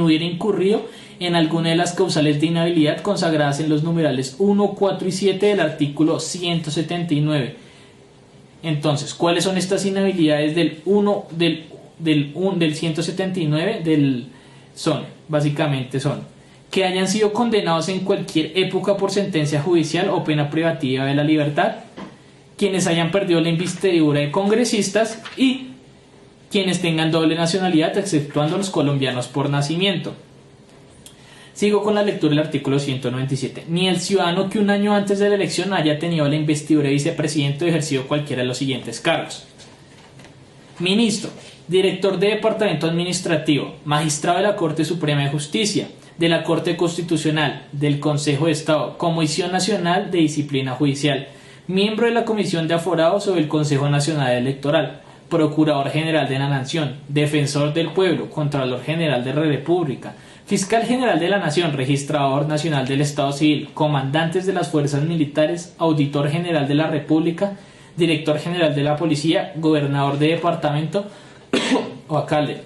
hubiera incurrido en alguna de las causales de inhabilidad consagradas en los numerales 1, 4 y 7 del artículo 179. Entonces, ¿cuáles son estas inhabilidades del 179? Básicamente son que hayan sido condenados en cualquier época por sentencia judicial o pena privativa de la libertad, quienes hayan perdido la investidura de congresistas y quienes tengan doble nacionalidad, exceptuando los colombianos por nacimiento. Sigo con la lectura del artículo 197. Ni el ciudadano que un año antes de la elección haya tenido la investidura de vicepresidente o ejercido cualquiera de los siguientes cargos: ministro, director de departamento administrativo, magistrado de la Corte Suprema de Justicia, de la Corte Constitucional, del Consejo de Estado, Comisión Nacional de Disciplina Judicial, miembro de la Comisión de Aforados o del Consejo Nacional Electoral, Procurador General de la Nación, Defensor del Pueblo, Contralor General de la República, Fiscal General de la Nación, Registrador Nacional del Estado Civil, comandantes de las Fuerzas Militares, Auditor General de la República, Director General de la Policía, Gobernador de Departamento o Alcalde.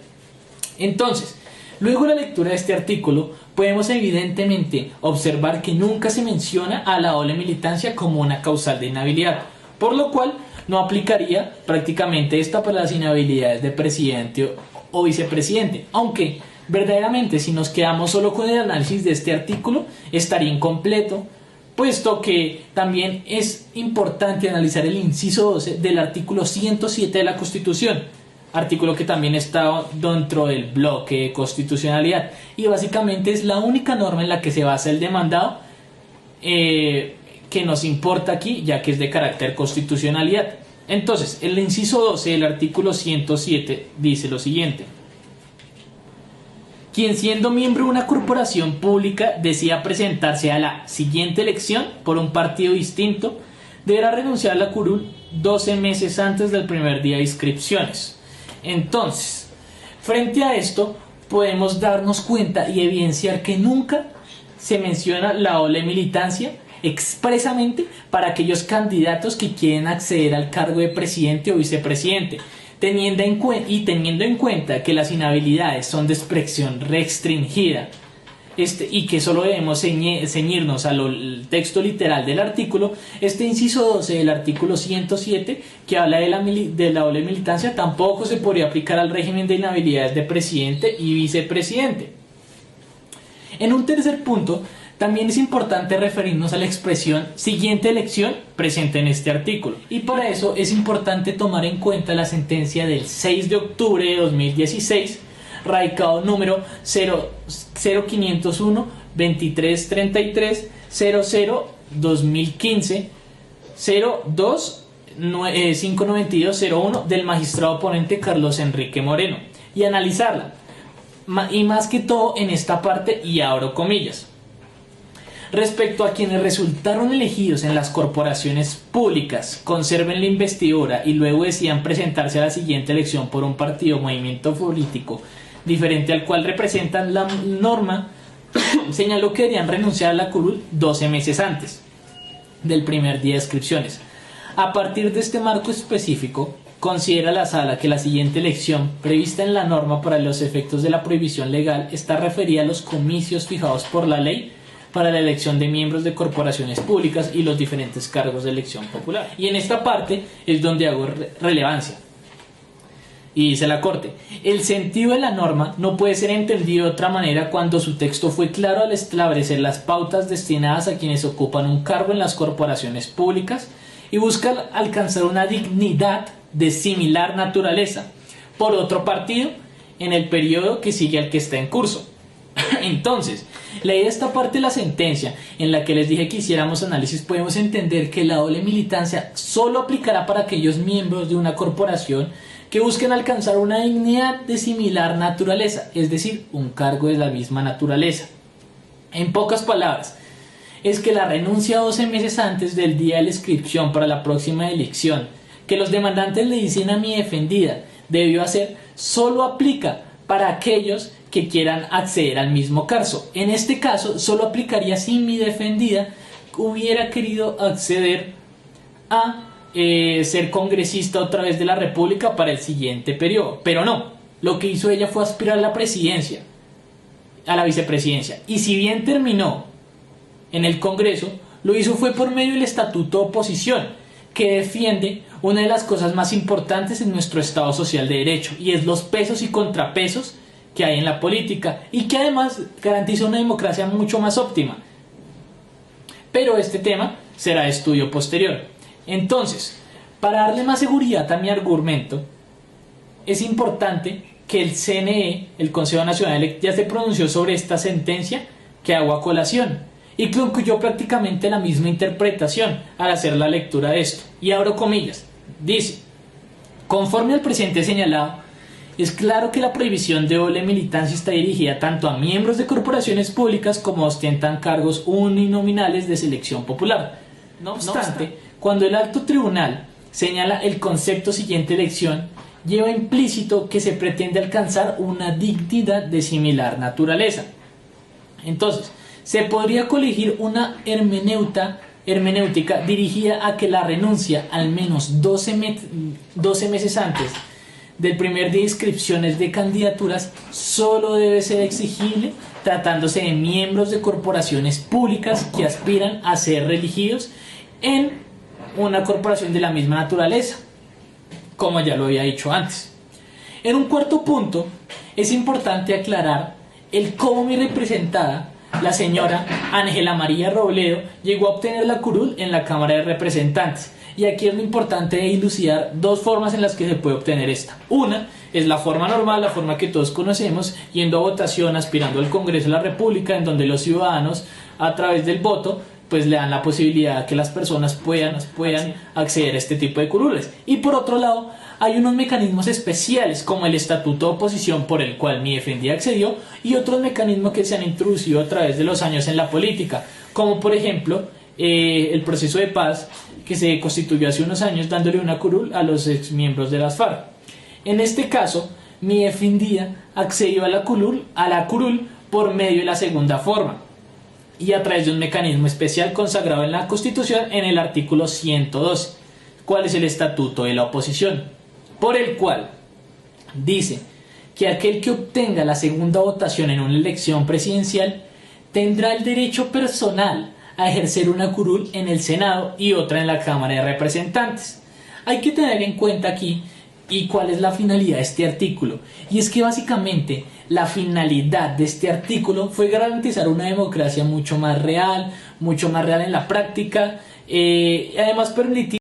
Entonces, luego de la lectura de este artículo, podemos evidentemente observar que nunca se menciona a la doble militancia como una causal de inhabilidad, por lo cual no aplicaría prácticamente esta para las inhabilidades de presidente o vicepresidente, aunque verdaderamente si nos quedamos solo con el análisis de este artículo estaría incompleto, puesto que también es importante analizar el inciso 12 del artículo 107 de la Constitución, artículo que también está dentro del bloque de constitucionalidad, y básicamente es la única norma en la que se basa el demandado que nos importa aquí, ya que es de carácter constitucionalidad. Entonces, el inciso 12 del artículo 107 dice lo siguiente: quien siendo miembro de una corporación pública decida presentarse a la siguiente elección por un partido distinto, deberá renunciar a la curul 12 meses antes del primer día de inscripciones. Entonces, frente a esto, podemos darnos cuenta y evidenciar que nunca se menciona la doble militancia expresamente para aquellos candidatos que quieren acceder al cargo de presidente o vicepresidente, teniendo en cuenta que las inhabilidades son de expresión restringida y que solo debemos ceñirnos al texto literal del artículo. Este inciso 12 del artículo 107, que habla de la doble militancia, tampoco se podría aplicar al régimen de inhabilidades de presidente y vicepresidente. En un tercer punto, también es importante referirnos a la expresión siguiente elección presente en este artículo, y para eso es importante tomar en cuenta la sentencia del 6 de octubre de 2016, radicado número 0501 2333 00 2015 02 59201 del magistrado ponente Carlos Enrique Moreno, y analizarla, y más que todo en esta parte, y abro comillas: respecto a quienes resultaron elegidos en las corporaciones públicas, conserven la investidura y luego decidan presentarse a la siguiente elección por un partido o movimiento político diferente al cual representan, la norma señaló que deberían renunciar a la curul 12 meses antes del primer día de inscripciones. A partir de este marco específico, considera la Sala que la siguiente elección prevista en la norma para los efectos de la prohibición legal está referida a los comicios fijados por la ley para la elección de miembros de corporaciones públicas y los diferentes cargos de elección popular. Y en esta parte es donde hago relevancia. Y dice la Corte: el sentido de la norma no puede ser entendido de otra manera cuando su texto fue claro al establecer las pautas destinadas a quienes ocupan un cargo en las corporaciones públicas y buscan alcanzar una dignidad de similar naturaleza por otro partido en el periodo que sigue al que está en curso. Entonces, leí esta parte de la sentencia en la que les dije que hiciéramos análisis, podemos entender que la doble militancia solo aplicará para aquellos miembros de una corporación que busquen alcanzar una dignidad de similar naturaleza, es decir, un cargo de la misma naturaleza. En pocas palabras, es que la renuncia 12 meses antes del día de la inscripción para la próxima elección, que los demandantes le dicen a mi defendida debió hacer, solo aplica para aquellos que quieran acceder al mismo caso. En este caso, solo aplicaría si mi defendida hubiera querido acceder a ser congresista otra vez de la República para el siguiente periodo, pero no, lo que hizo ella fue aspirar a la presidencia. a la vicepresidencia. Y si bien terminó en el Congreso, lo hizo fue por medio del Estatuto de Oposición, que defiende una de las cosas más importantes en nuestro Estado social de derecho, y es los pesos y contrapesos que hay en la política, y que además garantiza una democracia mucho más óptima. Pero este tema será de estudio posterior. Entonces, para darle más seguridad a mi argumento, es importante que el CNE, el Consejo Nacional, ya se pronunció sobre esta sentencia que hago a colación, y concluyó prácticamente la misma interpretación al hacer la lectura de esto. Y abro comillas, dice: conforme al presente señalado, es claro que la prohibición de doble militancia está dirigida tanto a miembros de corporaciones públicas como ostentan cargos uninominales de selección popular. No obstante, cuando el alto tribunal señala el concepto siguiente elección, lleva implícito que se pretende alcanzar una dignidad de similar naturaleza. Entonces, se podría colegir una hermenéutica dirigida a que la renuncia al menos 12 meses antes del primer día de inscripciones de candidaturas solo debe ser exigible tratándose de miembros de corporaciones públicas que aspiran a ser reelegidos en una corporación de la misma naturaleza, como ya lo había dicho antes. En un cuarto punto, es importante aclarar el cómo mi representada, la señora Ángela María Robledo, llegó a obtener la curul en la Cámara de Representantes. Y aquí es lo importante de dilucidar dos formas en las que se puede obtener esta. Una es la forma normal, la forma que todos conocemos, yendo a votación, aspirando al Congreso de la República, en donde los ciudadanos, a través del voto, pues le dan la posibilidad a que las personas puedan acceder a este tipo de curules. Y por otro lado, hay unos mecanismos especiales, como el Estatuto de Oposición, por el cual mi defendida accedió, y otros mecanismos que se han introducido a través de los años en la política, como por ejemplo el proceso de paz que se constituyó hace unos años, dándole una curul a los exmiembros de las FARC. En este caso, mi defendida accedió a la curul por medio de la segunda forma, y a través de un mecanismo especial consagrado en la Constitución en el artículo 112, cuál es el Estatuto de la Oposición, por el cual dice que aquel que obtenga la segunda votación en una elección presidencial tendrá el derecho personal a ejercer una curul en el Senado y otra en la Cámara de Representantes. Hay que tener en cuenta aquí y cuál es la finalidad de este artículo, y es que básicamente la finalidad de este artículo fue garantizar una democracia mucho más real en la práctica, además permitir